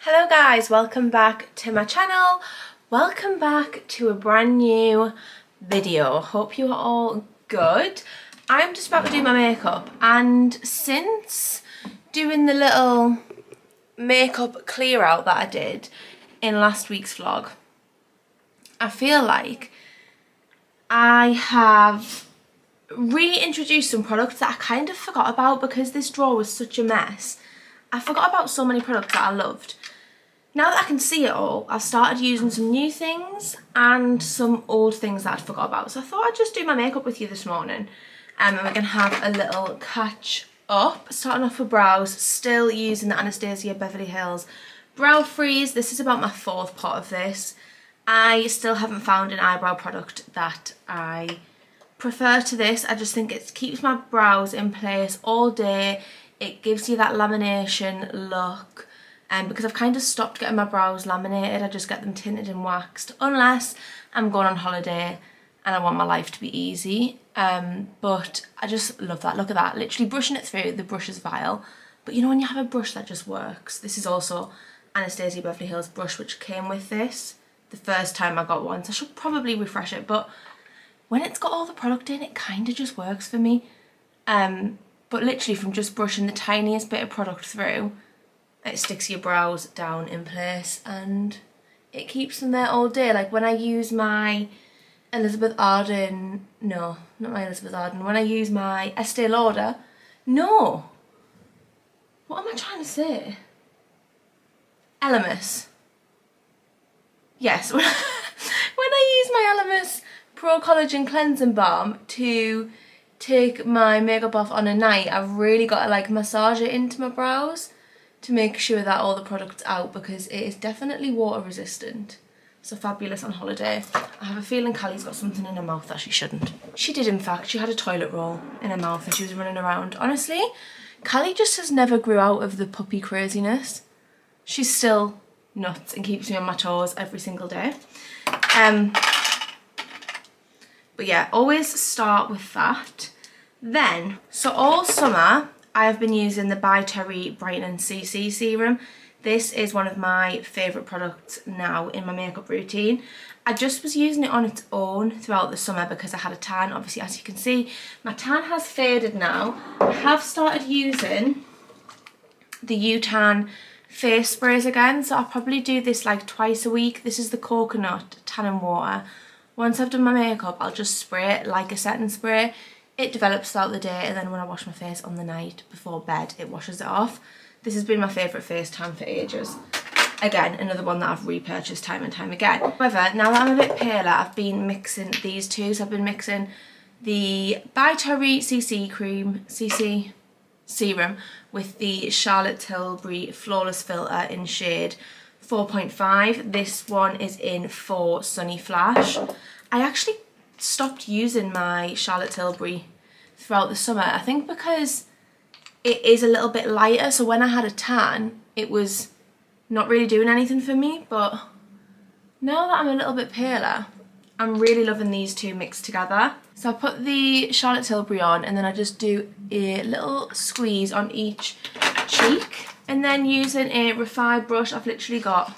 Hello guys, welcome back to my channel. Welcome back to a brand new video. Hope you are all good. I'm just about to do my makeup, and since doing the little makeup clear out that I did in last week's vlog, I feel like I have reintroduced some products that I kind of forgot about because this drawer was such a mess. I forgot about so many products that I loved. Now that I can see it all, I've started using some new things and some old things that I'd forgot about. So I thought I'd just do my makeup with you this morning, and we're going to have a little catch up. Starting off with brows, still using the Anastasia Beverly Hills Brow Freeze. This is about my fourth pot of this. I still haven't found an eyebrow product that I prefer to this. I just think it keeps my brows in place all day. It gives you that lamination look. And because I've kind of stopped getting my brows laminated, I just get them tinted and waxed, unless I'm going on holiday and I want my life to be easy. But I just love that. Look at that, literally brushing it through. The brush is vile, but you know when you have a brush that just works. This is also Anastasia Beverly Hills brush, which came with this the first time I got one, so I should probably refresh it. But when it's got all the product in, it kind of just works for me. But literally from just brushing the tiniest bit of product through, it sticks your brows down in place and it keeps them there all day. Like when I use my Elizabeth Arden, no, not my Elizabeth Arden, when I use my Estee Lauder, no, what am I trying to say? Elemis. Yes, when I use my Elemis Pro Collagen Cleansing Balm to take my makeup off on a night, I've really got to like massage it into my brows to make sure that all the product's out, because it is definitely water resistant. So fabulous on holiday. I have a feeling Callie's got something in her mouth that she shouldn't. She did, in fact. She had a toilet roll in her mouth and she was running around. Honestly, Callie just has never grew out of the puppy craziness. She's still nuts and keeps me on my toes every single day. But yeah, always start with that. Then, so all summer, I have been using the By Terry Brightening CC Serum. This is one of my favourite products now in my makeup routine. I just was using it on its own throughout the summer because I had a tan. Obviously, as you can see, my tan has faded now. I have started using the U-Tan face sprays again, so I'll probably do this like twice a week. This is the coconut tanning water. Once I've done my makeup, I'll just spray it like a setting spray. It develops throughout the day, and then when I wash my face on the night before bed, it washes it off. This has been my favourite face tan for ages. Again, another one that I've repurchased time and time again. However, now that I'm a bit paler, I've been mixing these two. So I've been mixing the By Terry CC Serum with the Charlotte Tilbury Flawless Filter in shade 4.5. This one is in For Sunny Flash. I actually stopped using my Charlotte Tilbury throughout the summer, I think because it is a little bit lighter, so when I had a tan it was not really doing anything for me. But now that I'm a little bit paler, I'm really loving these two mixed together. So I put the Charlotte Tilbury on, and then I just do a little squeeze on each cheek, and then using a Refy brush. I've literally got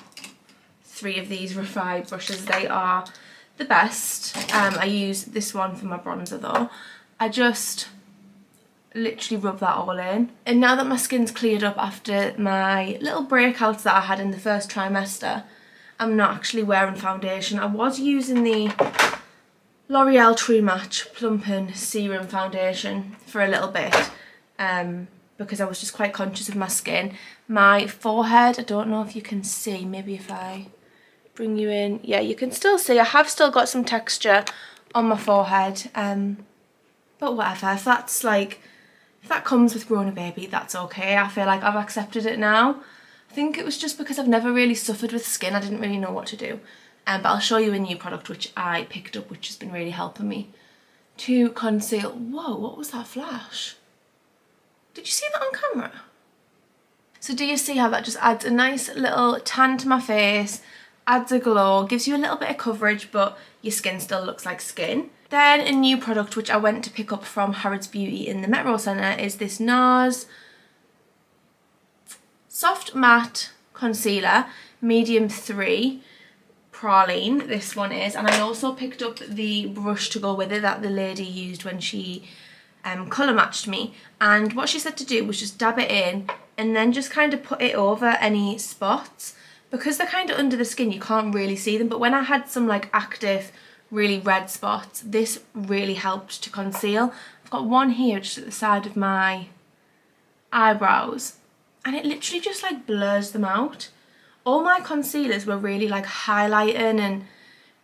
3 of these Refy brushes. They are the best. I use this one for my bronzer though. I just literally rub that all in. And now that my skin's cleared up after my little breakouts that I had in the first trimester, I'm not actually wearing foundation. I was using the L'Oreal True Match Plumping Serum Foundation for a little bit because I was just quite conscious of my skin. My forehead, I don't know if you can see, maybe if I bring you in, yeah, you can still see I have still got some texture on my forehead, but whatever, if that comes with growing a baby, that's okay. I feel like I've accepted it now. I think it was just because I've never really suffered with skin, I didn't really know what to do. But I'll show you a new product which I picked up, which has been really helping me to conceal. Whoa, what was that flash? Did you see that on camera? So do you see how that just adds a nice little tan to my face, adds a glow, gives you a little bit of coverage, but your skin still looks like skin. Then a new product which I went to pick up from Harrods Beauty in the Metro Centre is this NARS Soft Matte concealer, medium 3, Praline, this one is, and I also picked up the brush to go with it that the lady used when she colour matched me, and what she said to do was just dab it in and then just kind of put it over any spots. Because they're kind of under the skin, you can't really see them, but when I had some like active really red spots, this really helped to conceal. I've got one here just at the side of my eyebrows and it literally just like blurs them out. All my concealers were really like highlighting and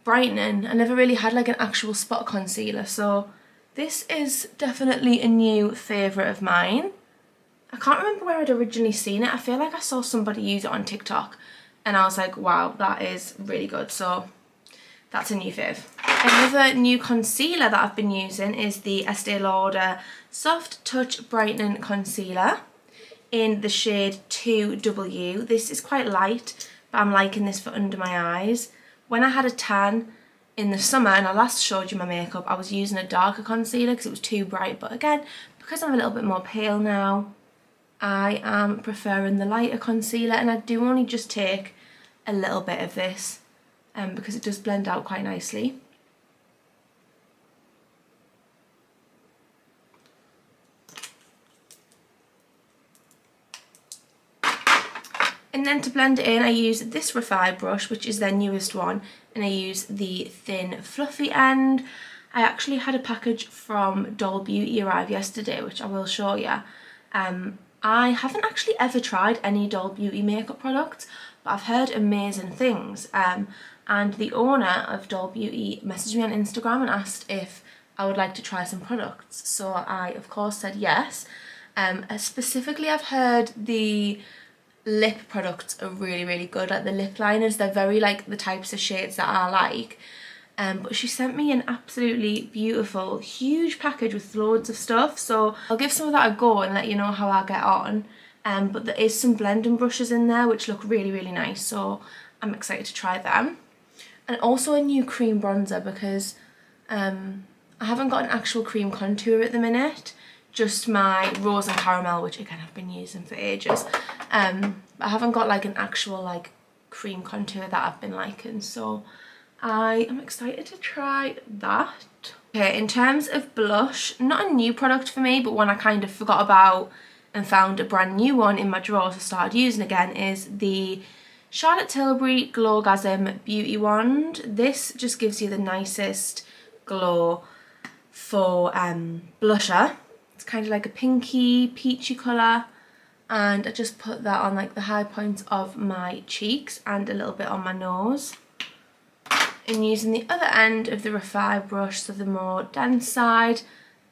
brightening. I never really had like an actual spot concealer, so this is definitely a new favourite of mine. I can't remember where I'd originally seen it. I feel like I saw somebody use it on TikTok and I was like, wow, that is really good. So that's a new fave. Another new concealer that I've been using is the Estee Lauder Soft Touch Brightening Concealer in the shade 2W. This is quite light, but I'm liking this for under my eyes. When I had a tan in the summer and I last showed you my makeup, I was using a darker concealer because it was too bright, but again, because I'm a little bit more pale now, I am preferring the lighter concealer, and I do only just take a little bit of this because it does blend out quite nicely. And then to blend it in, I use this Refy brush, which is their newest one, and I use the thin fluffy end. I actually had a package from Doll Beauty arrive yesterday, which I will show you. I haven't actually ever tried any Doll Beauty makeup products, but I've heard amazing things. And the owner of Doll Beauty messaged me on Instagram and asked if I would like to try some products. So I, of course, said yes. Specifically, I've heard the lip products are really, really good. Like the lip liners, they're very like the types of shades that I like. But she sent me an absolutely beautiful, huge package with loads of stuff. So I'll give some of that a go and let you know how I get on. But there is some blending brushes in there which look really, really nice. So I'm excited to try them. And also a new cream bronzer because I haven't got an actual cream contour at the minute. Just my Rose and Caramel, which again I've been using for ages. I haven't got like an actual like cream contour that I've been liking. So I am excited to try that. Okay, in terms of blush, not a new product for me, but one I kind of forgot about and found a brand new one in my drawers I started using again, is the Charlotte Tilbury Glowgasm Beauty Wand. This just gives you the nicest glow for blusher. It's kind of like a pinky, peachy colour, and I just put that on like the high points of my cheeks and a little bit on my nose. And using the other end of the Refy brush, so the more dense side,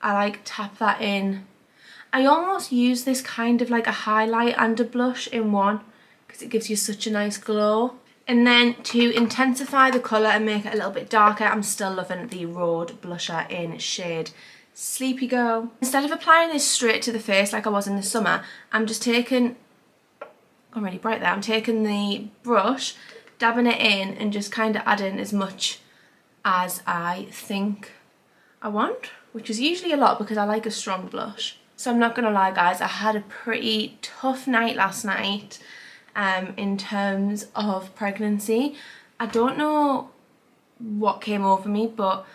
I like tap that in. I almost use this kind of like a highlight and a blush in one because it gives you such a nice glow. And then to intensify the colour and make it a little bit darker, I'm still loving the Rhode blusher in shade Sleepy Girl. Instead of applying this straight to the face like I was in the summer, I'm just taking, gone really bright there, I'm taking the brush, dabbing it in and just kind of adding as much as I think I want, which is usually a lot because I like a strong blush. So I'm not gonna lie guys, I had a pretty tough night last night in terms of pregnancy. I don't know what came over me, but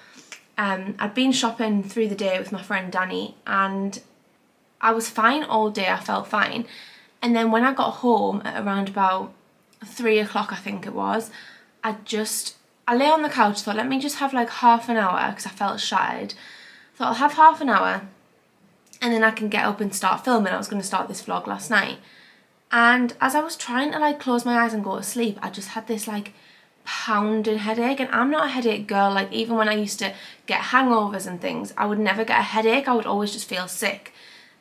I'd been shopping through the day with my friend Danny and I was fine all day, I felt fine. And then when I got home at around about 3 o'clock I think it was, I lay on the couch, thought let me just have like half an hour because I felt shattered. Thought I'll have half an hour and then I can get up and start filming. I was going to start this vlog last night. And as I was trying to like close my eyes and go to sleep, I just had this like pounding headache, and I'm not a headache girl. Like even when I used to get hangovers and things, I would never get a headache, I would always just feel sick.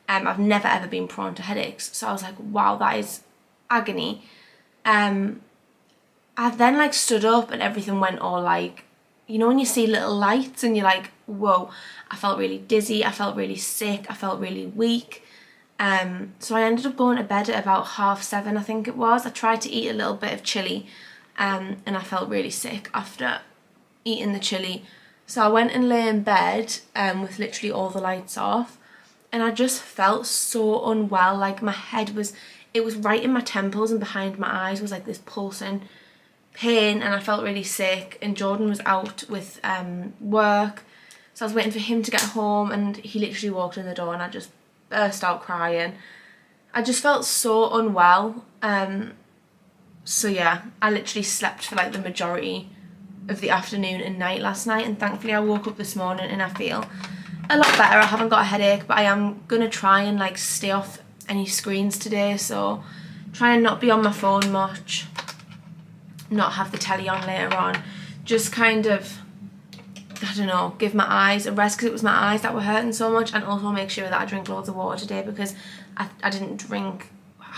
I've never ever been prone to headaches, so I was like, wow, that is agony. I then like stood up and everything went all like, you know when you see little lights and you're like, whoa. I felt really dizzy, I felt really sick, I felt really weak. So I ended up going to bed at about 7:30 I think it was. I tried to eat a little bit of chilli and I felt really sick after eating the chilli. So I went and lay in bed with literally all the lights off, and I just felt so unwell. Like my head was it was right in my temples and behind my eyes was like this pulsing pain, and I felt really sick, and Jordan was out with work, so I was waiting for him to get home, and he literally walked in the door and I just burst out crying. I just felt so unwell. So yeah, I literally slept for like the majority of the afternoon and night last night, and thankfully I woke up this morning and I feel a lot better. I haven't got a headache, but I am gonna try and like stay off any screens today, so try and not be on my phone much, not have the telly on later on, just kind of, I don't know, give my eyes a rest, because it was my eyes that were hurting so much, and also make sure that I drink loads of water today, because I didn't drink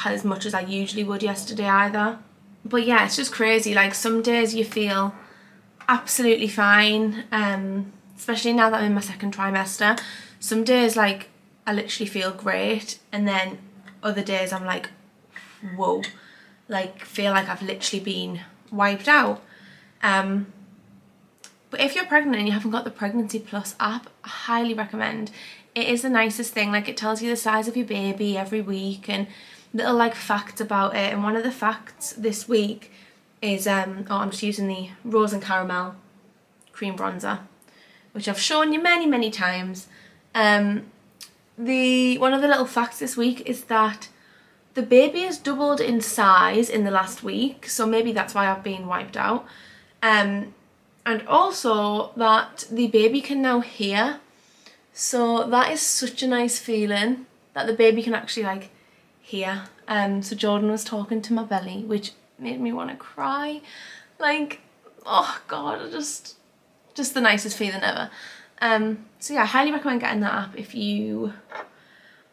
as much as I usually would yesterday either. But yeah, it's just crazy, like some days you feel absolutely fine, especially now that I'm in my second trimester. Some days like I literally feel great, and then other days I'm like, whoa, like feel like I've literally been wiped out. But if you're pregnant and you haven't got the Pregnancy Plus app, I highly recommend. It is the nicest thing, like it tells you the size of your baby every week and little like facts about it. And one of the facts this week is, I'm just using the Rose and Caramel cream bronzer, which I've shown you many times. One of the little facts this week is that the baby has doubled in size in the last week, so maybe that's why I've been wiped out. And also that the baby can now hear, so that is such a nice feeling that the baby can actually like hear. So Jordan was talking to my belly, which made me want to cry. Like, oh god, just the nicest feeling ever. So yeah, I highly recommend getting that app if you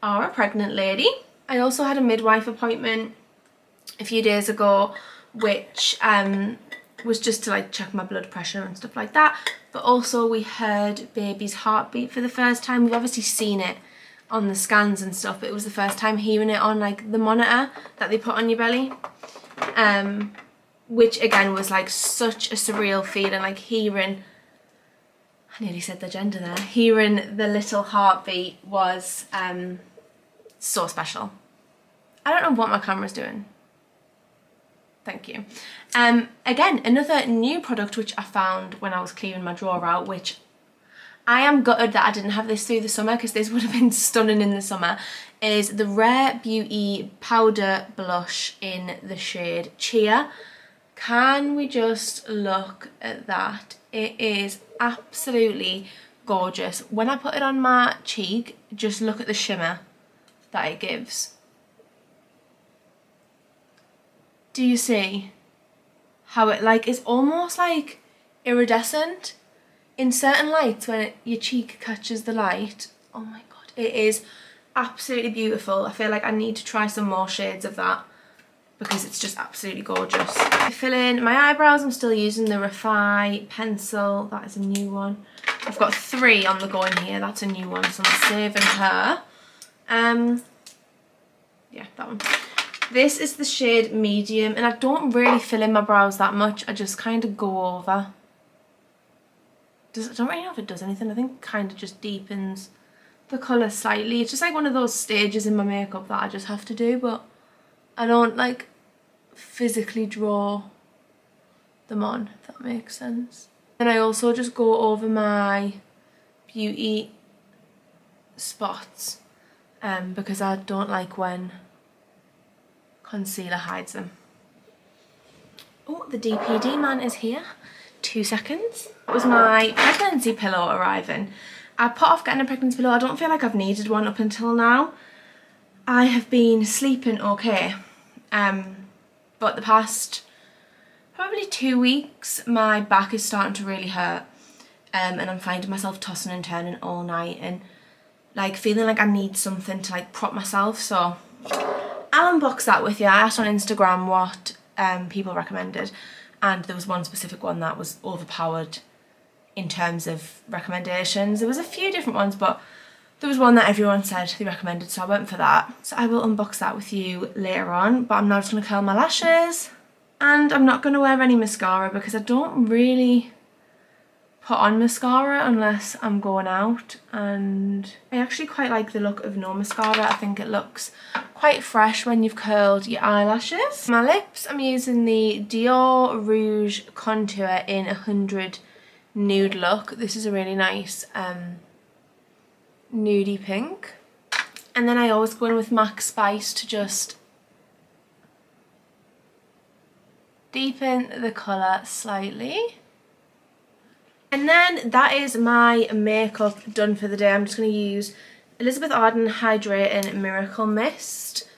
are a pregnant lady. I also had a midwife appointment a few days ago, which was just to like check my blood pressure and stuff like that, but also we heard baby's heartbeat for the first time. We've obviously seen it on the scans and stuff, but it was the first time hearing it on like the monitor that they put on your belly, which again was like such a surreal feeling, like hearing, I nearly said the gender there, hearing the little heartbeat was so special. I don't know what my camera's doing. Thank you. Again, another new product which I found when I was clearing my drawer out, which I am gutted that I didn't have this through the summer, because this would have been stunning in the summer, is the Rare Beauty Powder Blush in the shade Chia. Can we just look at that? It is absolutely gorgeous. When I put it on my cheek, just look at the shimmer that it gives. Do you see how it like is almost like iridescent in certain lights when your cheek catches the light? Oh my god, it is absolutely beautiful. I feel like I need to try some more shades of that because it's just absolutely gorgeous. To fill in my eyebrows, I'm still using the Refi pencil. That is a new one. I've got 3 on the go in here. That's a new one, so I'm saving her. Yeah, that one. This is the shade Medium, and I don't really fill in my brows that much. I just kind of go over. I don't really know if it does anything. I think it kind of just deepens the colour slightly. It's just like one of those stages in my makeup that I just have to do, but I don't like physically draw them on, if that makes sense. Then I also just go over my beauty spots because I don't like when concealer hides them. Oh, the DPD man is here. 2 seconds. It was my pregnancy pillow arriving. I put off getting a pregnancy pillow. I don't feel like I've needed one up until now. I have been sleeping okay. But the past probably 2 weeks, my back is starting to really hurt. And I'm finding myself tossing and turning all night and like feeling like I need something to like prop myself. So I'll unbox that with you. I asked on Instagram what people recommended, and there was one specific one that was overpowered in terms of recommendations. There was a few different ones, but there was one that everyone said they recommended, so I went for that. So I will unbox that with you later on, but I'm now just going to curl my lashes, and I'm not going to wear any mascara because I don't really put on mascara unless I'm going out, and I actually quite like the look of no mascara. I think it looks quite fresh when you've curled your eyelashes. My lips, I'm using the Dior Rouge Contour in 100 Nude look. This is a really nice nudie pink. And then I always go in with MAC Spice to just deepen the colour slightly. And then that is my makeup done for the day. I'm just going to use Elizabeth Arden Hydrating Miracle Mist.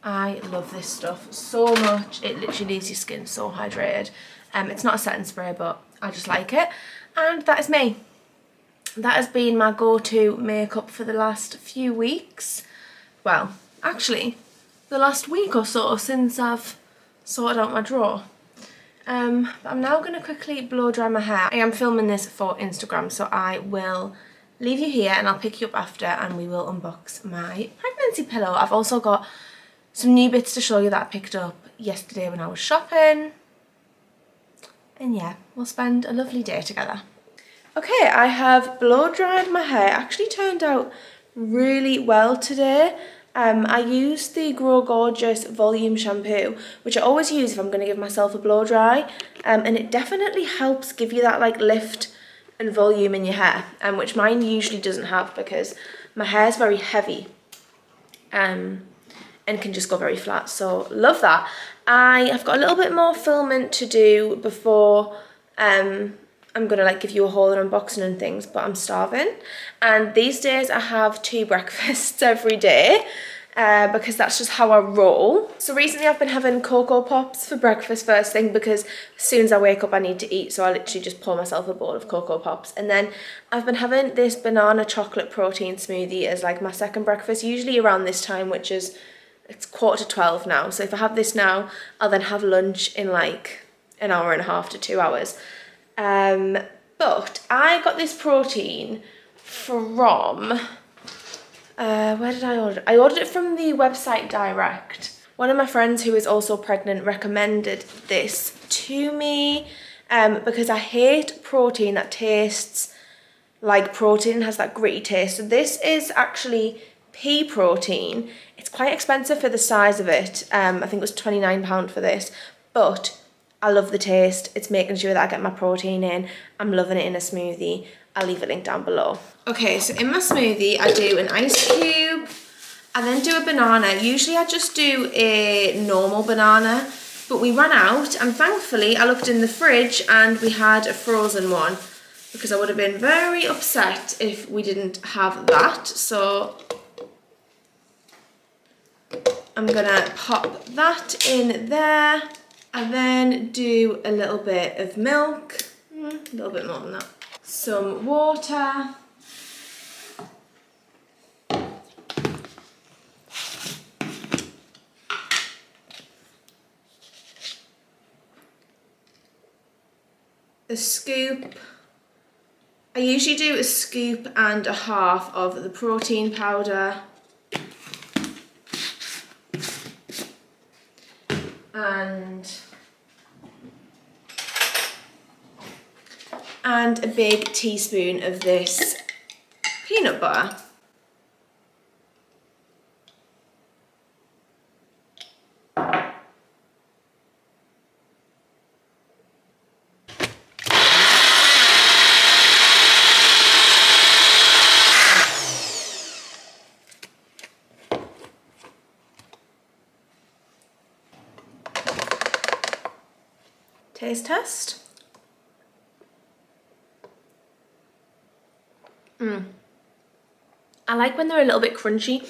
I love this stuff so much. It literally leaves your skin so hydrated. It's not a setting spray, but I just like it. And that is me. That has been my go-to makeup for the last few weeks. Well, actually, the last week or so since I've sorted out my drawer. But I'm now going to quickly blow dry my hair. I am filming this for Instagram, so I will leave you here and I'll pick you up after and we will unbox my pregnancy pillow. I've also got some new bits to show you that I picked up yesterday when I was shopping. And yeah, we'll spend a lovely day together. Okay, I have blow dried my hair. It actually turned out really well today. I used the Grow Gorgeous Volume Shampoo, which I always use if I'm going to give myself a blow dry, and it definitely helps give you that like lift and volume in your hair, which mine usually doesn't have because my hair is very heavy and can just go very flat, so love that. I have got a little bit more filming to do before I'm gonna like give you a haul and unboxing and things, but I'm starving. And these days I have 2 breakfasts every day because that's just how I roll. So recently I've been having Cocoa Pops for breakfast first thing because as soon as I wake up I need to eat, so I literally just pour myself a bowl of Cocoa Pops. And then I've been having this banana chocolate protein smoothie as like my second breakfast, usually around this time, which is, it's 11:45 now. So if I have this now, I'll then have lunch in like an hour and a half to 2 hours. But I got this protein from, where did I order it? I ordered it from the website direct. One of my friends who is also pregnant recommended this to me because I hate protein that tastes like protein, has that gritty taste. So this is actually pea protein. It's quite expensive for the size of it. I think it was £29 for this, but I love the taste. It's making sure that I get my protein in. I'm loving it in a smoothie. I'll leave a link down below. Okay, so in my smoothie, I do an ice cube. I then do a banana. Usually I just do a normal banana, but we ran out, and thankfully I looked in the fridge and we had a frozen one because I would have been very upset if we didn't have that. So I'm gonna pop that in there. I then do a little bit of milk, a little bit more than that, some water, a scoop. I usually do a scoop and a half of the protein powder. And a big teaspoon of this peanut butter. Taste test. I like when they're a little bit crunchy,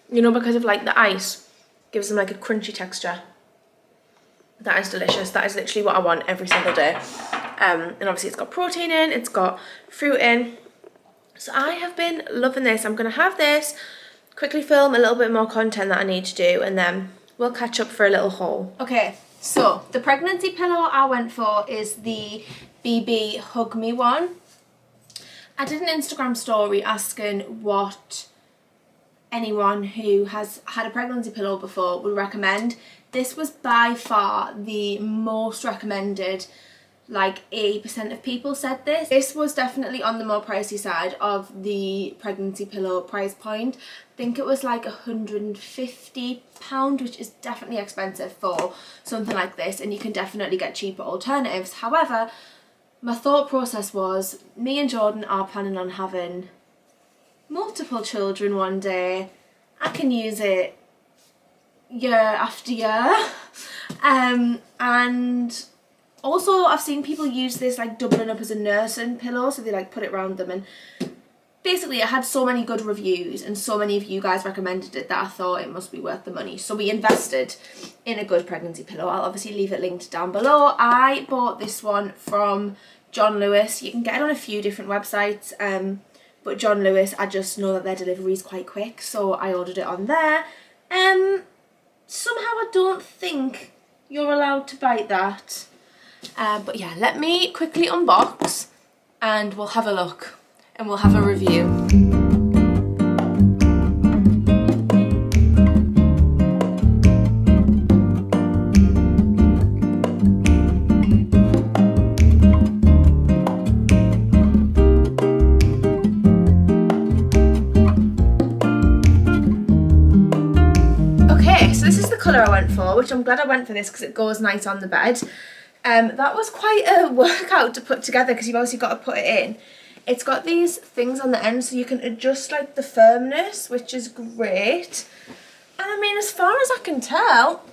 you know, because of like the ice gives them like a crunchy texture. That is delicious. That is literally what I want every single day. And obviously it's got protein in, it's got fruit in. So I have been loving this. I'm going to have this, quickly film a little bit more content that I need to do, and then we'll catch up for a little haul. Okay, so the pregnancy pillow I went for is the BB Hug Me one. I did an Instagram story asking what anyone who has had a pregnancy pillow before would recommend. This was by far the most recommended. Like 80% of people said this. This was definitely on the more pricey side of the pregnancy pillow price point. I think it was like £150, which is definitely expensive for something like this, and you can definitely get cheaper alternatives. However, my thought process was, me and Jordan are planning on having multiple children one day. I can use it year after year. And also I've seen people use this like doubling up as a nursing pillow, so they like put it around them, and basically it had so many good reviews and so many of you guys recommended it that I thought it must be worth the money. So we invested in a good pregnancy pillow. I'll obviously leave it linked down below. I bought this one from John Lewis. You can get it on a few different websites, but John Lewis, I just know that their delivery is quite quick, so I ordered it on there. Somehow I don't think you're allowed to bite that. But yeah, let me quickly unbox and we'll have a look and we'll have a review. Okay, so this is the colour I went for, which I'm glad I went for this because it goes nice on the bed. That was quite a workout to put together because you've obviously got to put it in. It's got these things on the end so you can adjust like the firmness, which is great. And I mean, as far as I can tell,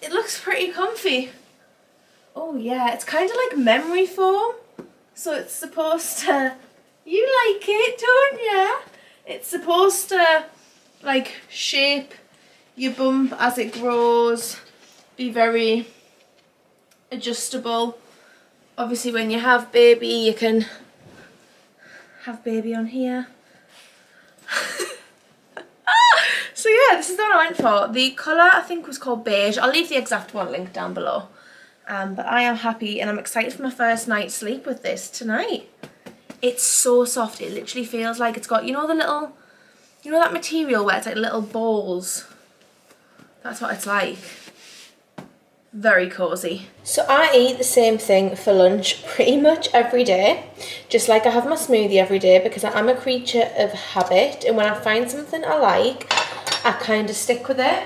it looks pretty comfy. Oh yeah, it's kind of like memory foam. So it's supposed to, you like it, don't you? It's supposed to like shape your bump as it grows, be very adjustable. Obviously when you have baby, you can have baby on here. So yeah, this is the one I went for. The colour I think was called beige. I'll leave the exact one linked down below. But I am happy and I'm excited for my first night's sleep with this tonight. It's so soft. It literally feels like it's got, you know, the little, you know that material where it's like little balls? That's what it's like. Very cozy. So I eat the same thing for lunch pretty much every day, just like I have my smoothie every day, because I am a creature of habit, and when I find something I like, I kind of stick with it.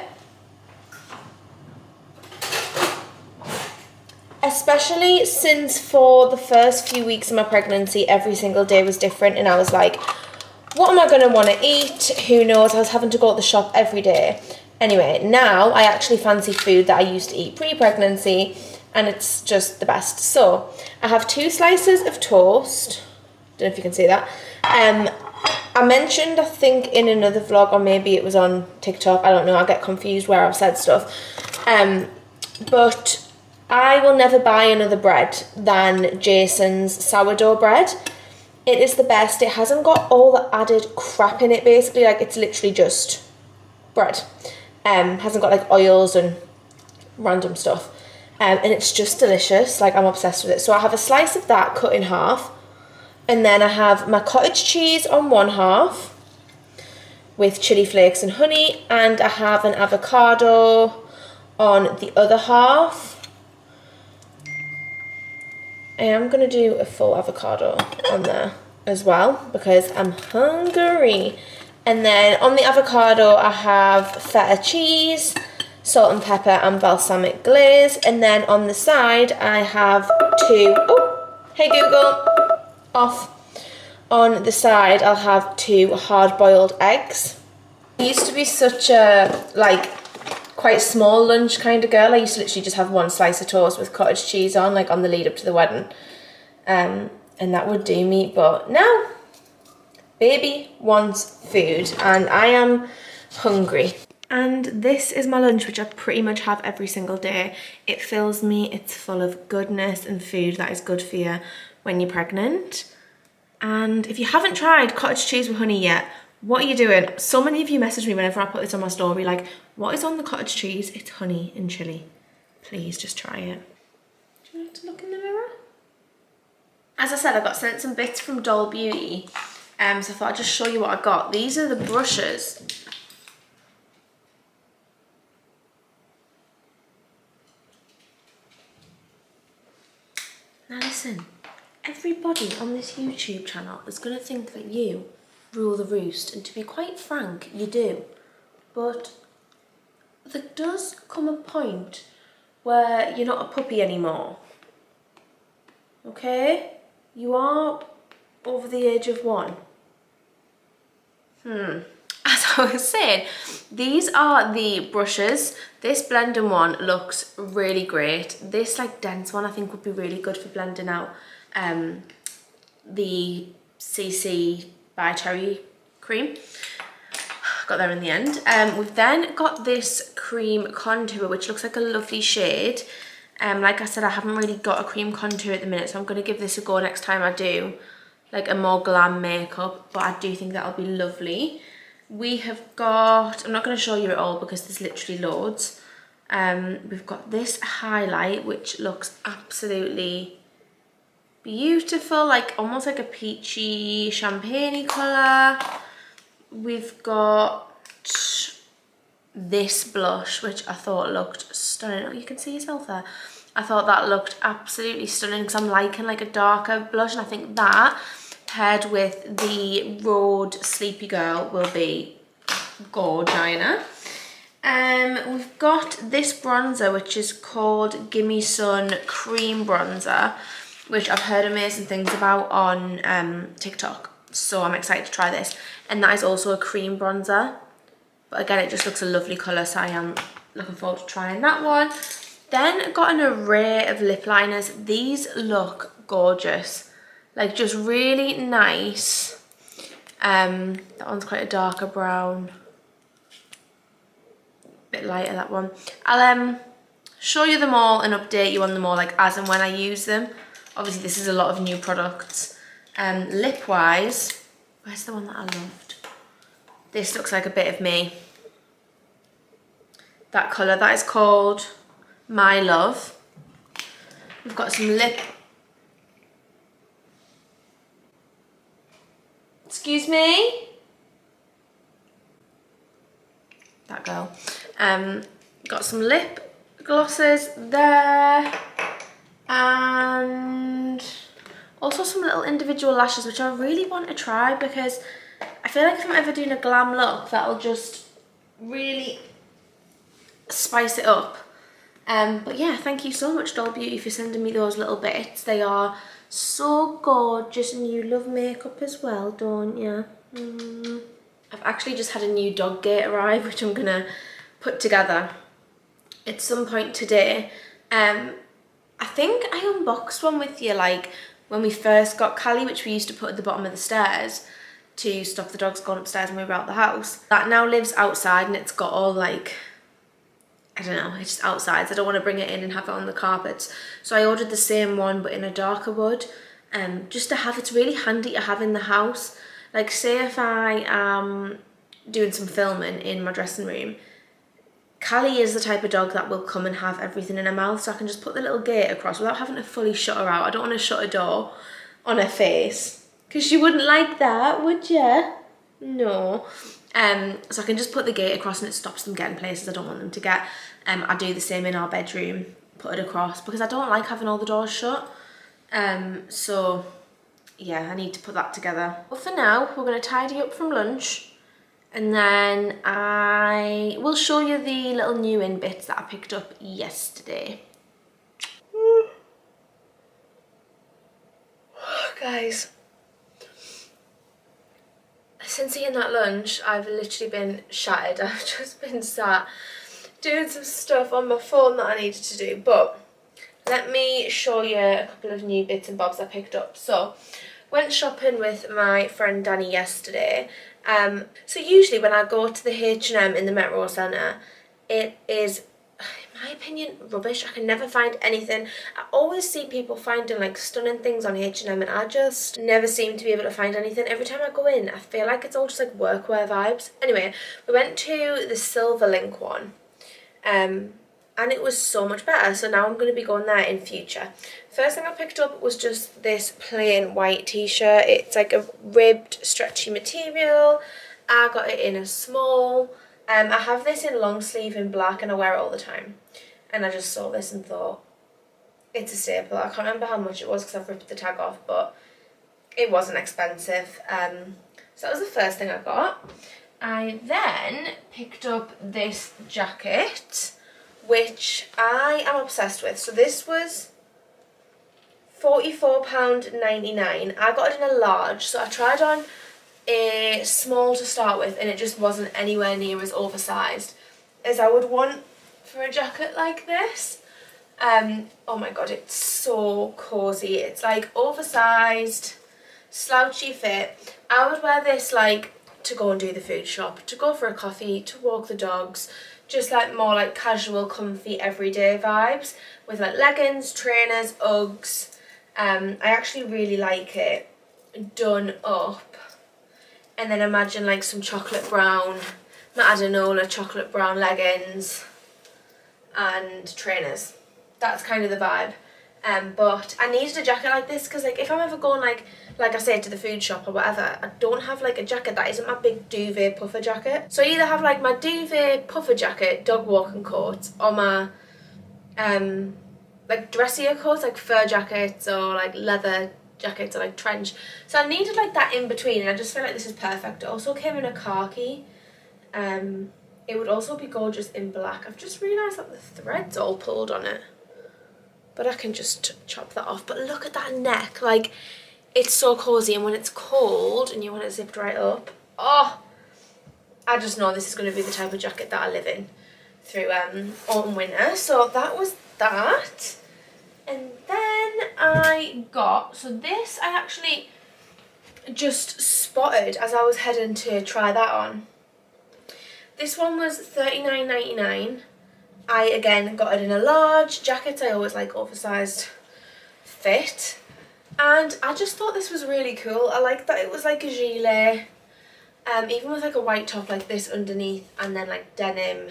Especially since for the first few weeks of my pregnancy, every single day was different, and I was like, what am I going to want to eat? Who knows? I was having to go to the shop every day. Anyway, now I actually fancy food that I used to eat pre-pregnancy, and it's just the best. So I have 2 slices of toast. Don't know if you can see that. I mentioned, I think in another vlog, or maybe it was on TikTok, I don't know, I get confused where I've said stuff. But I will never buy another bread than Jason's sourdough bread. It is the best. It hasn't got all the added crap in it, basically. Like, it's literally just bread. Hasn't got like oils and random stuff. And it's just delicious. Like, I'm obsessed with it. So I have a slice of that cut in half. And then I have my cottage cheese on one half with chili flakes and honey. And I have an avocado on the other half. I am going to do a full avocado on there as well because I'm hungry. And then on the avocado I have feta cheese, salt and pepper and balsamic glaze. And then on the side I have 2, oh, hey Google, off. On the side I'll have 2 hard-boiled eggs. I used to be such a, like, quite small lunch kind of girl. I used to literally just have 1 slice of toast with cottage cheese on, like on the lead up to the wedding. And that would do me, but now baby wants food and I am hungry. And this is my lunch, which I pretty much have every single day. It fills me, it's full of goodness and food that is good for you when you're pregnant. And if you haven't tried cottage cheese with honey yet, what are you doing? So many of you message me whenever I put this on my story, like, what is on the cottage cheese? It's honey and chili. Please just try it. Do you want to look in the mirror? As I said, I got sent some bits from Doll Beauty So I thought I'd just show you what I got. These are the brushes. Now listen, everybody on this YouTube channel is going to think that you rule the roost, and to be quite frank, you do. But there does come a point where you're not a puppy anymore. Okay? You are over the age of 1. As I was saying, these are the brushes. This blending one looks really great. This like dense one I think would be really good for blending out the CC by Cherry cream. Got there in the end. We've then got this cream contour, which looks like a lovely shade. Like I said, I haven't really got a cream contour at the minute, so I'm going to give this a go next time I do like a more glam makeup, but I do think that'll be lovely. We have got, I'm not going to show you it all because there's literally loads. We've got this highlight, which looks absolutely beautiful, like almost like a peachy champagne colour. We've got this blush, which I thought looked stunning. Oh, you can see yourself there. I thought that looked absolutely stunning because I'm liking like a darker blush, and I think that paired with the Rhode Sleepy Girl will be gorgeous. We've got this bronzer, which is called Gimme Sun Cream Bronzer, which I've heard amazing things about on TikTok, so I'm excited to try this. And that is also a cream bronzer, but again it just looks a lovely colour, so I am looking forward to trying that one. Then got an array of lip liners. These look gorgeous, like just really nice. That one's quite a darker brown, bit lighter that one. I'll show you them all and update you on them all like as and when I use them. Obviously this is a lot of new products. Lip wise, where's the one that I loved? This looks like a bit of me. That colour, that is called My Love. We've got some lip, excuse me? That girl. Got some lip glosses there, and also some little individual lashes, which I really want to try because I feel like if I'm ever doing a glam look, that'll just really spice it up. But yeah, thank you so much, Doll Beauty, for sending me those little bits. They are so gorgeous, and you love makeup as well, don't you? I've actually just had a new dog gate arrive, which I'm gonna put together at some point today. I think I unboxed one with you like when we first got Callie, which we used to put at the bottom of the stairs to stop the dogs going upstairs when we were out the house. That now lives outside, and it's got all like, I don't know, it's just outside, so I don't want to bring it in and have it on the carpets. So I ordered the same one but in a darker wood, just to have. It's really handy to have in the house. Like say if I am doing some filming in my dressing room, Callie is the type of dog that will come and have everything in her mouth, so I can just put the little gate across without having to fully shut her out. I don't want to shut a door on her face, because she wouldn't like that, would you? No. So I can just put the gate across and it stops them getting places I don't want them to get. I do the same in our bedroom, put it across, because I don't like having all the doors shut. So yeah, I need to put that together. But for now, we're going to tidy up from lunch, and then I will show you the little new in bits that I picked up yesterday. Guys, since eating that lunch, I've literally been shattered. I've just been sat doing some stuff on my phone that I needed to do, but let me show you a couple of new bits and bobs I picked up. So, went shopping with my friend Danny yesterday. So usually when I go to the H&M in the Metro Centre, it is, in my opinion, rubbish. I can never find anything. I always see people finding like stunning things on H&M, and I just never seem to be able to find anything. Every time I go in, I feel like it's all just like workwear vibes. Anyway, we went to the Silver Link one. and it was so much better. So now I'm going to be going there in future. First thing I picked up was just this plain white t-shirt. It's like a ribbed stretchy material. I got it in a small. I have this in long sleeve in black and I wear it all the time. And I just saw this and thought, it's a staple. I can't remember how much it was because I've ripped the tag off, but it wasn't expensive. So that was the first thing I got. I then picked up this jacket, which I am obsessed with. So this was £44.99. I got it in a large, so I tried on a small to start with and it just wasn't anywhere near as oversized as I would want for a jacket like this. Oh my god, it's so cozy. It's like oversized, slouchy fit. I would wear this like to go and do the food shop, to go for a coffee, to walk the dogs, just like more like casual, comfy, everyday vibes with like leggings, trainers, Uggs. I actually really like it done up, and then imagine like some chocolate brown, my Adanola chocolate brown leggings and trainers. That's kind of the vibe. But I needed a jacket like this because like if I'm ever going like I said, to the food shop or whatever, I don't have like a jacket that isn't my big duvet puffer jacket. So I either have like my duvet puffer jacket, dog walking coat, or my like dressier coats, like fur jackets or like leather jackets or like trench. So I needed like that in between, and I just feel like this is perfect. It also came in a khaki. It would also be gorgeous in black. I've just realised that the thread's all pulled on it, but I can just chop that off. But look at that neck, like it's so cozy, and when it's cold and you want it zipped right up, oh, I just know this is going to be the type of jacket that I live in through autumn, winter. So that was that. And then I got, so this I actually just spotted as I was heading to try that on. This one was $39.99. I again got it in a large. Jackets I always like oversized fit, and I just thought this was really cool. I like that it was like a gilet, even with like a white top like this underneath, and then like denim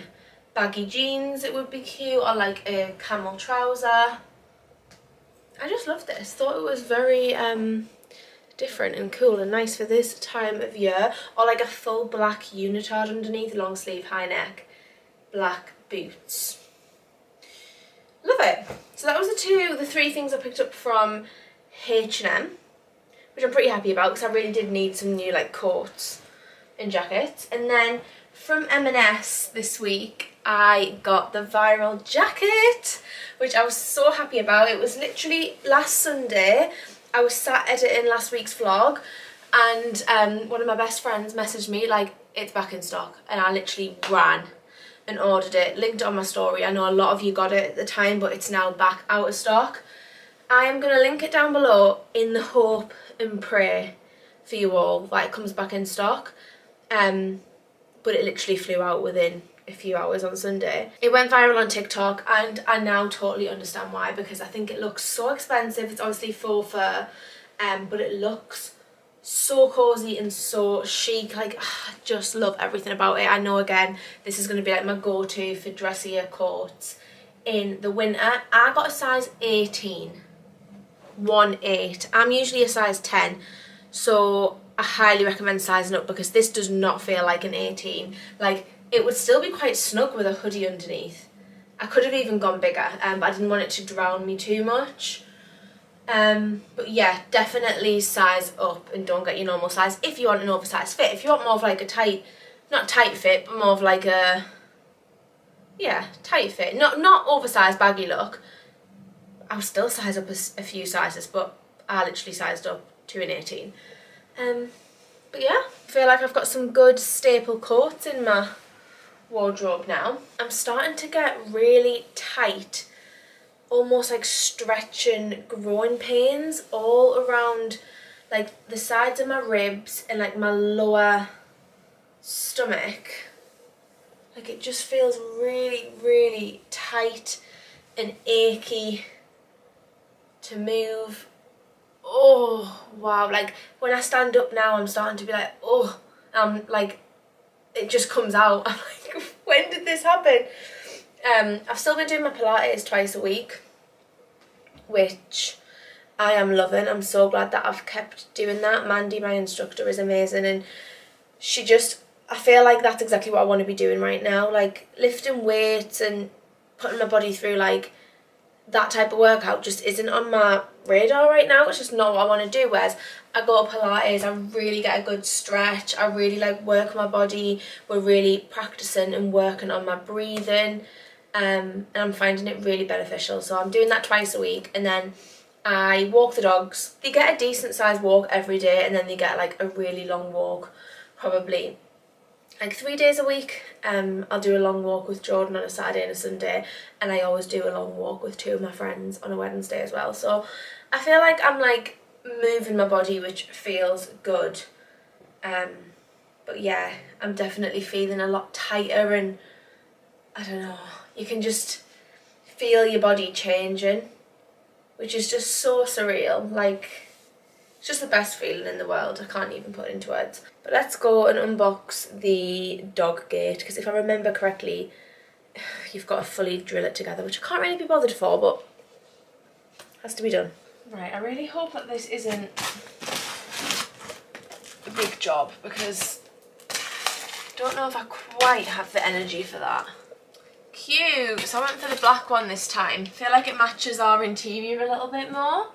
baggy jeans, it would be cute, or like a camel trouser. I just love this. Thought it was very different and cool and nice for this time of year. Or like a full black unitard underneath, long sleeve, high neck, black boots. Love it. So that was the three things I picked up from H&M, which I'm pretty happy about because I really did need some new like coats and jackets. And then from M&S this week I got the viral jacket, which I was so happy about. It was literally last Sunday. I was sat editing last week's vlog, and one of my best friends messaged me like, it's back in stock, and I literally ran and ordered it, linked it on my story. I know a lot of you got it at the time, but it's now back out of stock. I am going to link it down below in the hope and pray for you all that it comes back in stock. But it literally flew out within a few hours on Sunday. It went viral on TikTok, and I now totally understand why, because I think it looks so expensive. It's obviously faux fur, but it looks so cozy and so chic. Like, I just love everything about it. I know, again, this is going to be like my go-to for dressier coats in the winter. I got a size 18, 1/8. I'm usually a size 10, so I highly recommend sizing up, because this does not feel like an 18. Like, it would still be quite snug with a hoodie underneath. I could have even gone bigger, but I didn't want it to drown me too much. But yeah, definitely size up and don't get your normal size if you want an oversized fit. If you want more of like a tight, not tight fit, but more of like a, yeah, tight fit. Not oversized baggy look. I'll still size up a few sizes, but I literally sized up to an 18. But yeah, I feel like I've got some good staple coats in my wardrobe now. I'm starting to get really tight, almost like stretching growing pains all around like the sides of my ribs and like my lower stomach. Like, it just feels really, really tight and achy to move. Oh wow, like when I stand up now I'm starting to be like, oh, like it just comes out. I'm like, when did this happen? I've still been doing my Pilates twice a week, which I am loving. I'm so glad that I've kept doing that. Mandy, my instructor, is amazing, and she just, I feel like that's exactly what I want to be doing right now, like lifting weights and putting my body through like that type of workout just isn't on my radar right now. It's just not what I want to do. Whereas I go to Pilates, I really get a good stretch, I really like work my body, we're really practicing and working on my breathing, and I'm finding it really beneficial. So I'm doing that twice a week, and then I walk the dogs. They get a decent sized walk every day, and then they get like a really long walk, probably like 3 days a week. I'll do a long walk with Jordan on a Saturday and a Sunday, and I always do a long walk with 2 of my friends on a Wednesday as well. So I feel like I'm like moving my body, which feels good. But yeah, I'm definitely feeling a lot tighter, and I don't know, you can just feel your body changing, which is just so surreal. Like, it's just the best feeling in the world. I can't even put it into words. But let's go and unbox the dog gate, because if I remember correctly, you've got to fully drill it together, which I can't really be bothered for, but has to be done. Right, I really hope that this isn't a big job, because I don't know if I quite have the energy for that. Cute. So I went for the black one this time. I feel like it matches our interior a little bit more.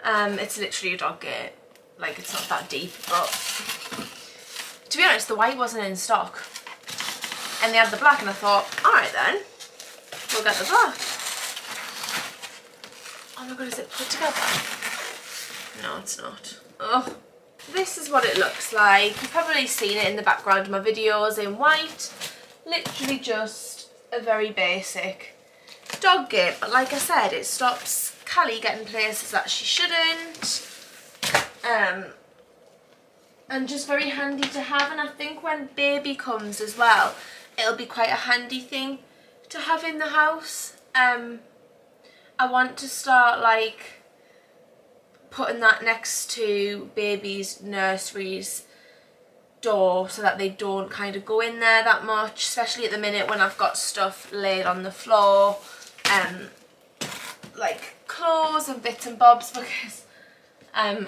It's literally a dog gate. Like, it's not that deep, but to be honest, the white wasn't in stock. And they had the black, and I thought, alright then, we'll get the black. Oh my god, is it put together? No, it's not. Oh. This is what it looks like. You've probably seen it in the background of my videos in white. Literally just a very basic dog gate, but like I said, it stops Callie getting places that she shouldn't, and just very handy to have. And I think when baby comes as well, it'll be quite a handy thing to have in the house. I want to start like putting that next to baby's nursery's door so that they don't kind of go in there that much, especially at the minute when I've got stuff laid on the floor, like clothes and bits and bobs, because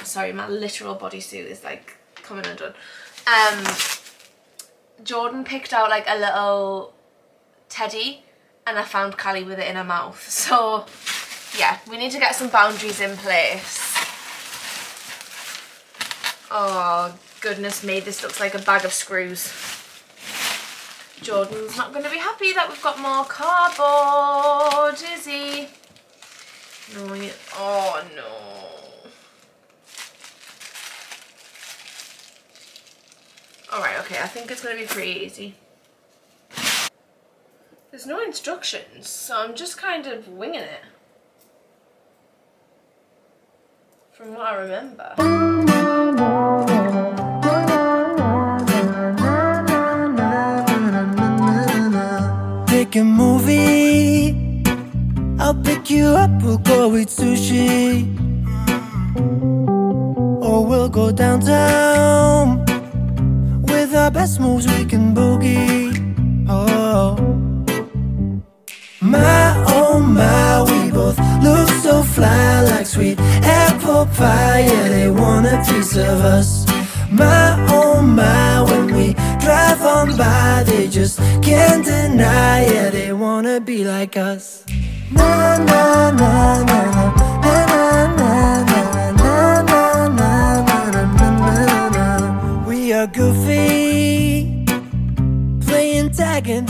sorry, my literal bodysuit is like coming undone. Jordan picked out like a little teddy, and I found Callie with it in her mouth. So yeah, we need to get some boundaries in place. Oh goodness me, this looks like a bag of screws. Jordan's not going to be happy that we've got more cardboard, is he? No, oh no. Alright, okay, I think it's going to be pretty easy. There's no instructions, so I'm just kind of winging it. From what I remember. Pick a movie, I'll pick you up, we'll go eat sushi, or we'll go downtown. With our best moves we can boogie. Oh my, we both look so fly, like sweet apple pie. Yeah, they want a piece of us. Oh my, when we drive on by, they just can't deny. Yeah, they wanna be like us. Na na na na na na na na na na na. We are goofy, playing tag and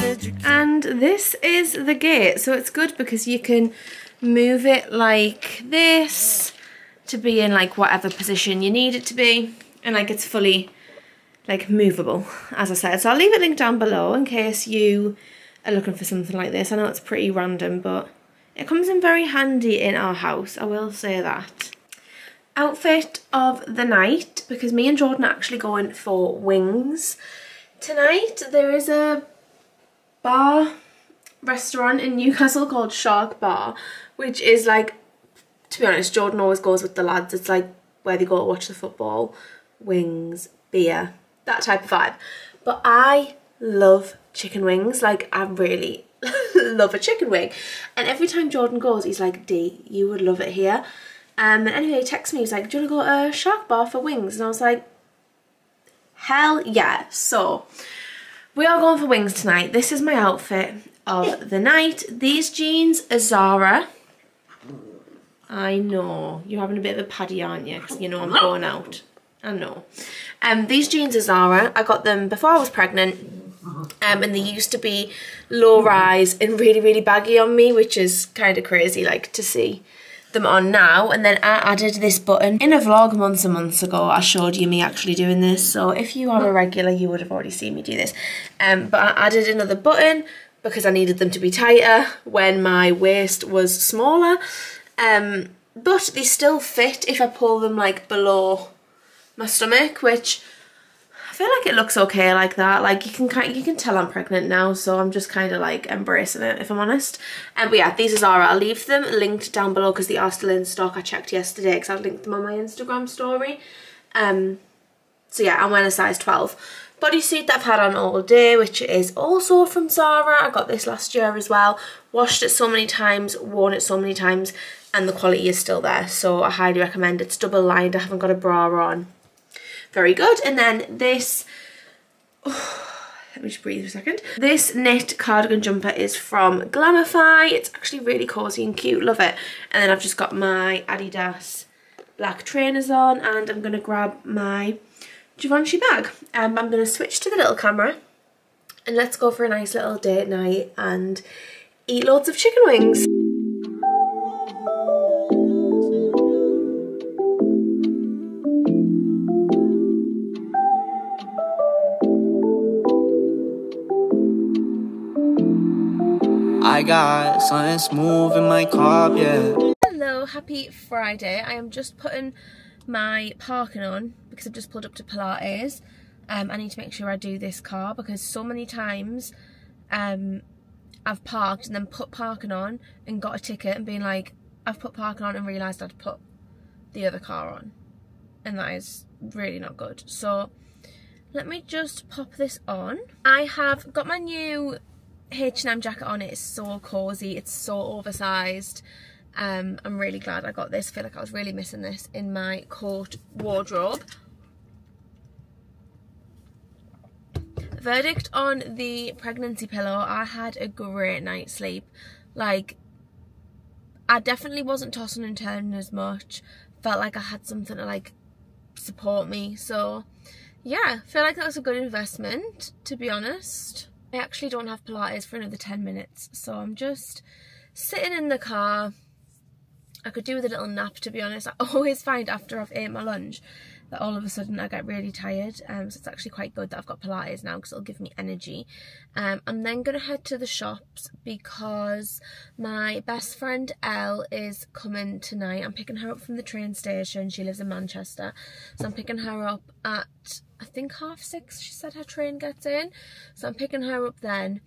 this is the gate. So it's good because you can move it like this to be in like whatever position you need it to be, and like it's fully like movable, as I said. So I'll leave it linked down below in case you are looking for something like this. I know it's pretty random, but it comes in very handy in our house, I will say that. Outfit of the night, because me and Jordan are actually going for wings tonight. There is a restaurant in Newcastle called Shark Bar, which is like, to be honest, Jordan always goes with the lads. It's like where they go to watch the football, wings, beer, that type of vibe. But I love chicken wings. Like, I really love a chicken wing. And every time Jordan goes, he's like, Dee, you would love it here. And anyway, he texts me, he's like, do you want to go to Shark Bar for wings? And I was like, hell yeah. So we are going for wings tonight. This is my outfit of the night. These jeans are Zara. I know, you're having a bit of a paddy, aren't you? Because you know I'm going out. I know. These jeans are Zara. I got them before I was pregnant. And they used to be low rise and really, really baggy on me, which is kind of crazy, like, to see them on now. And then I added this button in a vlog months and months ago. I showed you me actually doing this, so if you are a regular you would have already seen me do this. But I added another button because I needed them to be tighter when my waist was smaller, but they still fit if I pull them like below my stomach, which I feel like it looks okay like that. Like you can tell I'm pregnant now, so I'm just kind of like embracing it, if I'm honest. But yeah, these are Zara. I'll leave them linked down below because they are still in stock. I checked yesterday because I linked them on my Instagram story. So yeah, I'm wearing a size 12 bodysuit that I've had on all day, which is also from Zara. I got this last year as well. Washed it so many times, worn it so many times, and the quality is still there. So I highly recommend it. It's double lined. I haven't got a bra on. Very good. And then this, let me just breathe for a second. This knit cardigan jumper is from Glamify. It's actually really cozy and cute, love it. And then I've just got my Adidas black trainers on, and I'm gonna grab my Givenchy bag. I'm gonna switch to the little camera and let's go for a nice little date night and eat loads of chicken wings. I got something smooth in my car, yeah. Hello, happy Friday. I am just putting my parking on because I've just pulled up to Pilates. I need to make sure I do this car because so many times I've parked and then put parking on and got a ticket and been like, I've put parking on and realised I'd put the other car on, and that is really not good. So let me just pop this on. I have got my new H&M jacket on. It's so cozy, it's so oversized. I'm really glad I got this. I feel like I was really missing this in my coat wardrobe. Verdict on the pregnancy pillow: I had a great night's sleep. Like, I definitely wasn't tossing and turning as much. Felt like I had something to like support me. So yeah, I feel like that was a good investment, to be honest. I actually don't have Pilates for another 10 minutes, so I'm just sitting in the car. I could do with a little nap, to be honest. I always find after I've ate my lunch that all of a sudden I get really tired. So it's actually quite good that I've got Pilates now because it'll give me energy. I'm then going to head to the shops because my best friend Elle is coming tonight. I'm picking her up from the train station. She lives in Manchester. So I'm picking her up at, I think, 6:30 she said her train gets in. So I'm picking her up then.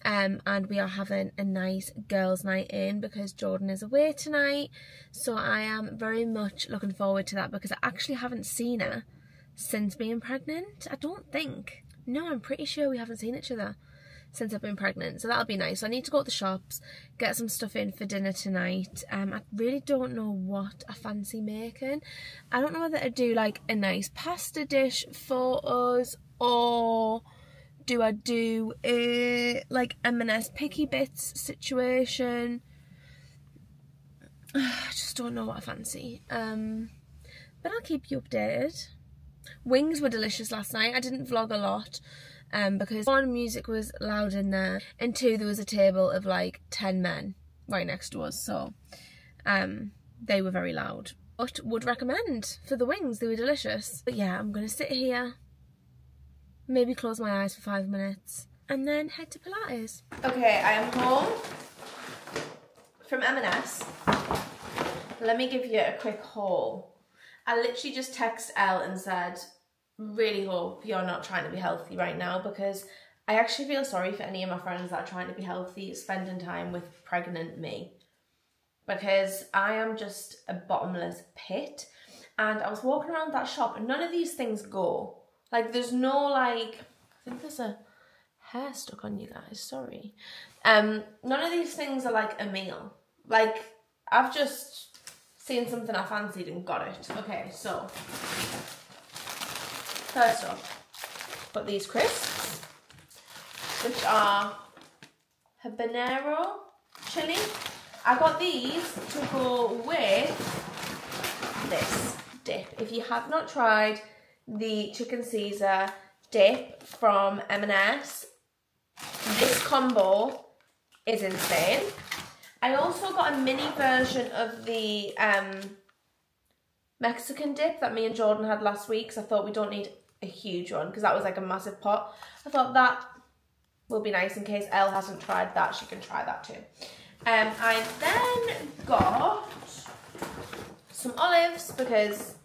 And we are having a nice girls' night in because Jordan is away tonight. So I am very much looking forward to that because I actually haven't seen her since being pregnant. I don't think. No, I'm pretty sure we haven't seen each other since I've been pregnant. So that'll be nice. So I need to go to the shops, get some stuff in for dinner tonight. I really don't know what I fancy making. I don't know whether to do like a nice pasta dish for us, or do I do a like M&S Picky Bits situation? I just don't know what I fancy. But I'll keep you updated. Wings were delicious last night. I didn't vlog a lot because one, music was loud in there, and two, there was a table of like 10 men right next to us, so they were very loud. But would recommend for the wings, they were delicious. But yeah, I'm gonna sit here, maybe close my eyes for 5 minutes, and then head to Pilates. Okay, I am home from M&S. Let me give you a quick haul. I literally just texted Elle and said, really hope you're not trying to be healthy right now, because I actually feel sorry for any of my friends that are trying to be healthy, spending time with pregnant me, because I am just a bottomless pit. And I was walking around that shop and none of these things go. Like, there's no, like, I think there's a hair stuck on you guys, sorry. None of these things are like a meal. Like, I've just seen something I fancied and got it. Okay, so first off, got these crisps, which are habanero chili. I got these to go with this dip. If you have not tried the chicken Caesar dip from M&S, this combo is insane. I also got a mini version of the Mexican dip that me and Jordan had last week, because I thought we don't need a huge one because that was like a massive pot. I thought that will be nice in case Elle hasn't tried that, she can try that too. I then got some olives because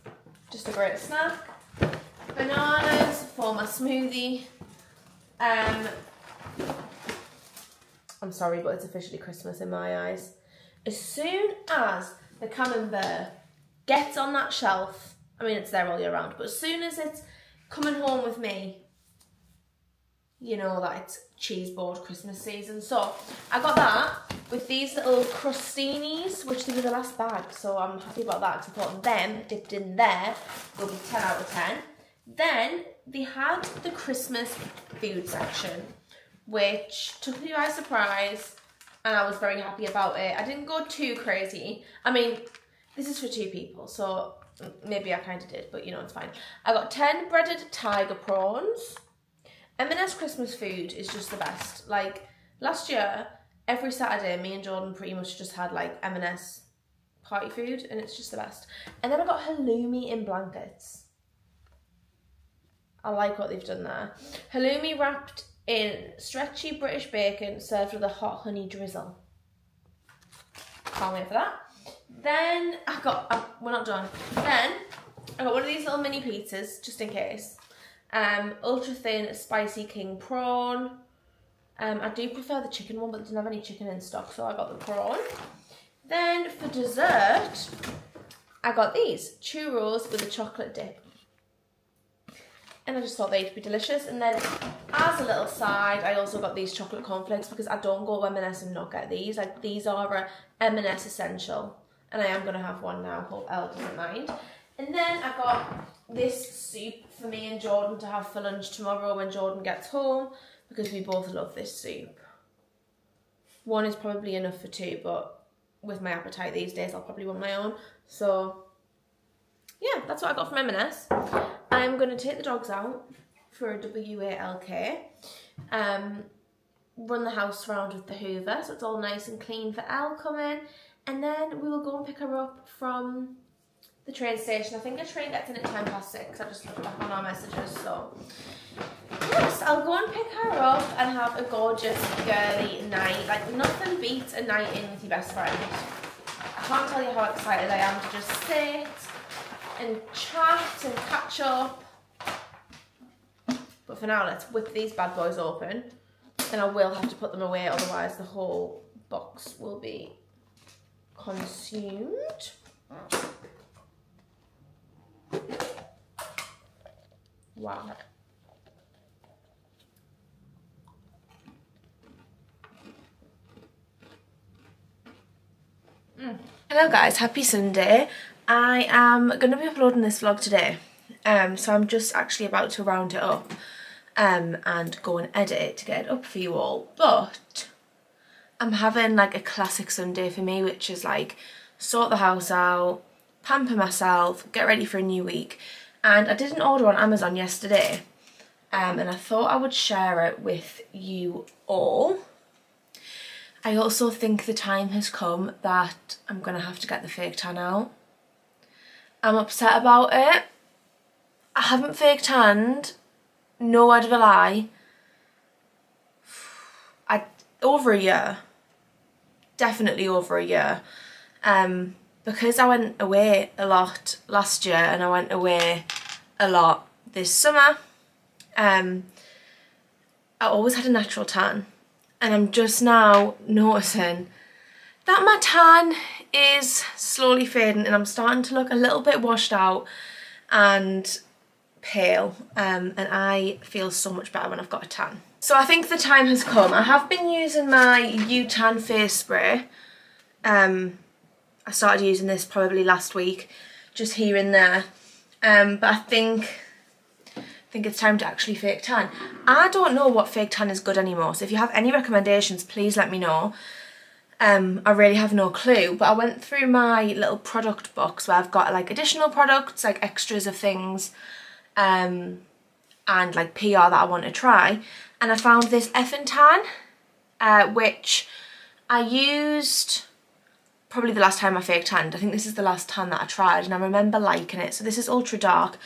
just a great snack, bananas for my smoothie. I'm sorry, but it's officially Christmas in my eyes. As soon as the camembert gets on that shelf, I mean, it's there all year round, but as soon as it's coming home with me, you know that it's cheese board Christmas season. So I got that with these little crostinis, which they were the last bag, so I'm happy about that because I thought them dipped in there will be 10 out of 10. Then they had the Christmas food section, which took me by surprise, and I was very happy about it. I didn't go too crazy. I mean, this is for 2 people, so maybe I kind of did, but you know, it's fine. I got 10 breaded tiger prawns. M&S Christmas food is just the best. Like, last year, every Saturday, me and Jordan pretty much just had like M&S party food, and it's just the best. And then I got halloumi in blankets. I like what they've done there. Halloumi wrapped in stretchy British bacon, served with a hot honey drizzle. Can't wait for that. Then I got, we're not done. Then I got one of these little mini pizzas, just in case. Ultra thin spicy king prawn. I do prefer the chicken one, but they didn't have any chicken in stock, so I got the prawn. Then for dessert, I got these churros with a chocolate dip. And I just thought they'd be delicious. And then as a little side, I also got these chocolate cornflakes because I don't go to M&S and not get these. Like, these are a M&S essential. And I am going to have one now. Hope Elle doesn't mind. And then I got this soup for me and Jordan to have for lunch tomorrow when Jordan gets home, because we both love this soup. One is probably enough for 2, but with my appetite these days, I'll probably want my own. So yeah, that's what I got from M&S. I'm going to take the dogs out for a WALK. Run the house around with the Hoover, so it's all nice and clean for Elle coming. And then we will go and pick her up from the train station. I think the train gets in at 6:10. I just looked back on our messages, so yes, I'll go and pick her up and have a gorgeous girly night. Like, nothing beats a night in with your best friend. I can't tell you how excited I am to just sit and chat and catch up. But for now, let's whip these bad boys open, and I will have to put them away, otherwise the whole box will be consumed. Wow. Hello guys, happy Sunday. I am going to be uploading this vlog today, so I'm just actually about to round it up and go and edit it to get it up for you all. But I'm having like a classic Sunday for me, which is like sort the house out, pamper myself, get ready for a new week. And I did an order on Amazon yesterday, and I thought I would share it with you all. I also think the time has come that I'm going to have to get the fake tan out. I'm upset about it. I haven't fake tanned, no word of a lie, over a year. Definitely over a year. Because I went away a lot last year and I went away a lot this summer, I always had a natural tan, and I'm just now noticing that my tan is slowly fading and I'm starting to look a little bit washed out and pale, and I feel so much better when I've got a tan. So I think the time has come. I have been using my U-Tan face spray. I started using this probably last week, just here and there. But I think it's time to actually fake tan. I don't know what fake tan is good anymore, so if you have any recommendations, please let me know. I really have no clue, but I went through my little product box where I've got like additional products, like extras of things, and like PR that I want to try, and I found this Effin Tan, which I used probably the last time I fake tanned. I think this is the last tan that I tried, and I remember liking it. So this is ultra dark,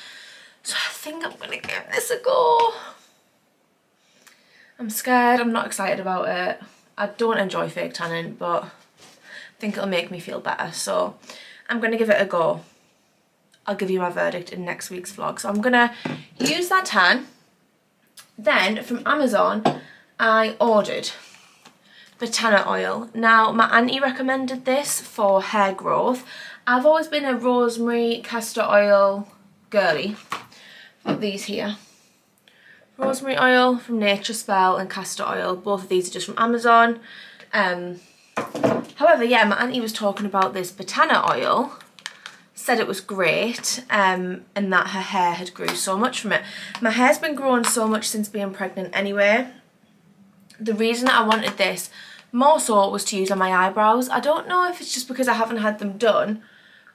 so I think I'm gonna give this a go. I'm scared, I'm not excited about it. I don't enjoy fake tanning, but I think it'll make me feel better, so I'm gonna give it a go. I'll give you my verdict in next week's vlog. So I'm gonna use that tan. Then from Amazon, I ordered Botana oil. Now, my auntie recommended this for hair growth. I've always been a rosemary castor oil girly. Got these here. Rosemary oil from Nature Spell and castor oil. Both of these are just from Amazon. However, yeah, my auntie was talking about this Botana oil. Said it was great, and that her hair had grew so much from it. My hair's been growing so much since being pregnant anyway. The reason that I wanted this more so was to use on my eyebrows. I don't know if it's just because I haven't had them done,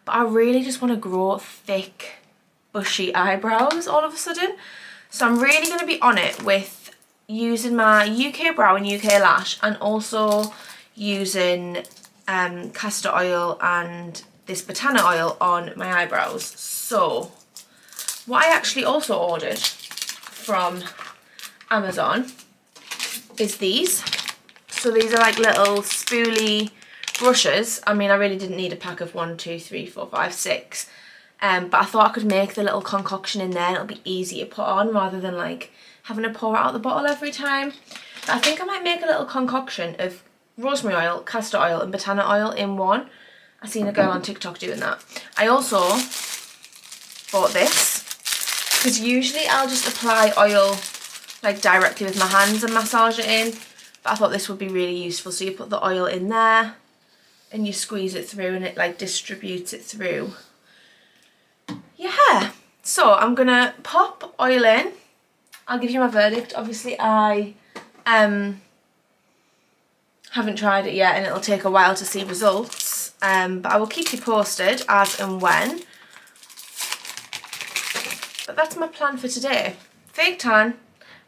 but I really just want to grow thick, bushy eyebrows all of a sudden. So I'm really going to be on it with using my UK Brow and UK Lash, and also using castor oil and this Botana oil on my eyebrows. So what I actually also ordered from Amazon is these. So these are like little spoolie brushes. I mean, I really didn't need a pack of 1, 2, 3, 4, 5, 6. But I thought I could make the little concoction in there and it'll be easy to put on rather than like having to pour it out the bottle every time. But I think I might make a little concoction of rosemary oil, castor oil and Botana oil in one. I seen a girl on TikTok doing that. I also bought this because usually I'll just apply oil like directly with my hands and massage it in, but I thought this would be really useful. So you put the oil in there and you squeeze it through and it like distributes it through your hair. So I'm gonna pop oil in. I'll give you my verdict. Obviously I haven't tried it yet and it'll take a while to see results, but I will keep you posted as and when. But that's my plan for today. Fake tan,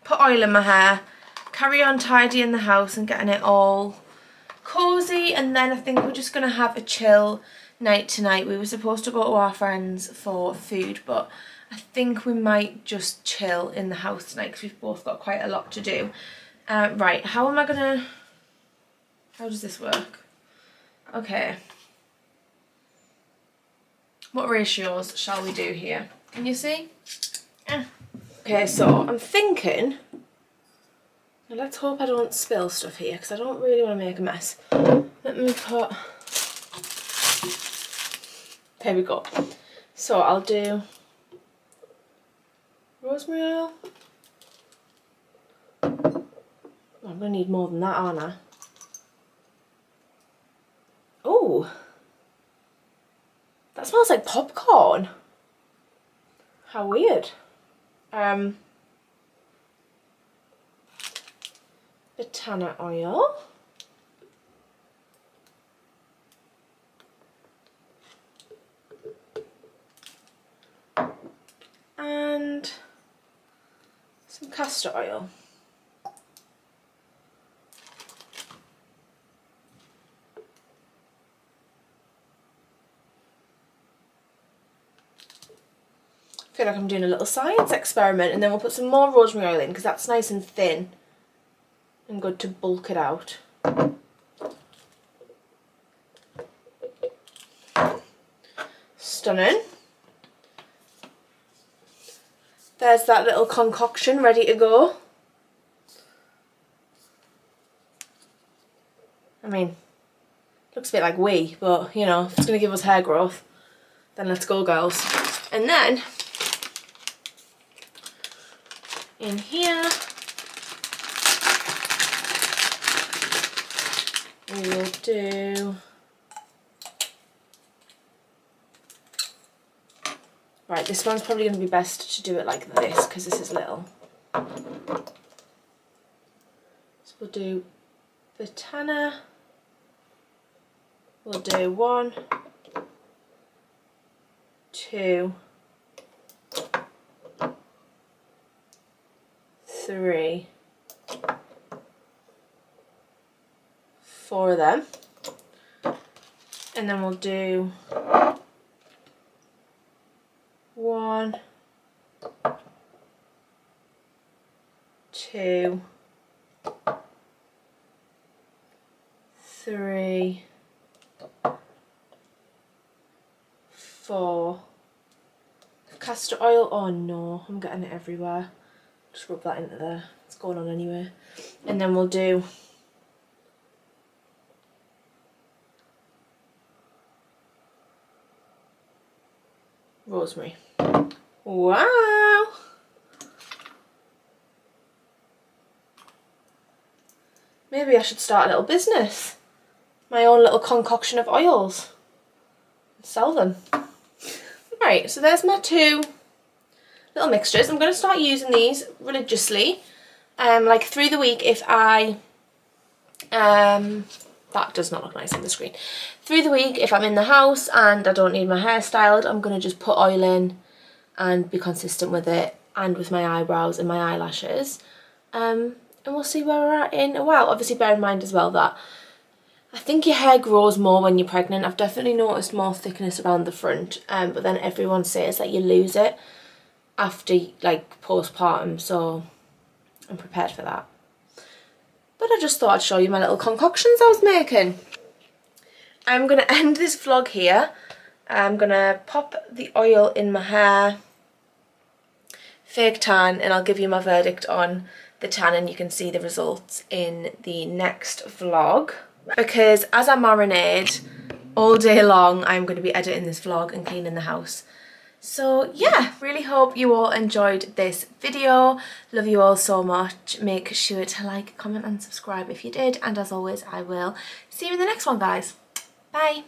put oil in my hair, carry on tidying the house and getting it all cozy, and then I think we're just going to have a chill night tonight. We were supposed to go to our friends for food, but I think we might just chill in the house tonight because we've both got quite a lot to do. Right, how does this work? Okay. What ratios shall we do here? Can you see? Yeah. Okay, so I'm thinking, now let's hope I don't spill stuff here because I don't really want to make a mess. Let me put, there we go. So I'll do rosemary oil. I'm going to need more than that, aren't I? Oh, that smells like popcorn. How weird. Botana oil. And some castor oil. I feel like I'm doing a little science experiment, and then we'll put some more rosemary oil in because that's nice and thin and good to bulk it out. Stunning. There's that little concoction ready to go. I mean, looks a bit like wee, but you know, if it's going to give us hair growth, then let's go, girls. And then in here we will do... Right, this one's probably going to be best to do it like this because this is little. So we'll do Botana. We'll do 1, 2, 3, 4 of them. And then we'll do 1, 2, 3, 4. Castor oil. Oh no, I'm getting it everywhere. Just rub that into there. It's going on anyway. And then we'll do rosemary. Wow! Maybe I should start a little business. My own little concoction of oils. Sell them. Right, so there's my 2 little mixtures. I'm going to start using these religiously. Like through the week if I... that does not look nice on the screen. Through the week, if I'm in the house and I don't need my hair styled, I'm going to just put oil in and be consistent with it and with my eyebrows and my eyelashes. And we'll see where we're at in a while. Obviously bear in mind as well that I think your hair grows more when you're pregnant. I've definitely noticed more thickness around the front, but then everyone says that you lose it after like postpartum, so I'm prepared for that. But I just thought I'd show you my little concoctions I was making. I'm going to end this vlog here. I'm going to pop the oil in my hair, fake tan, and I'll give you my verdict on the tan and you can see the results in the next vlog. Because as I marinade all day long, I'm going to be editing this vlog and cleaning the house. So yeah, really hope you all enjoyed this video. Love you all so much. Make sure to like, comment and subscribe if you did. And as always, I will see you in the next one, guys. Bye.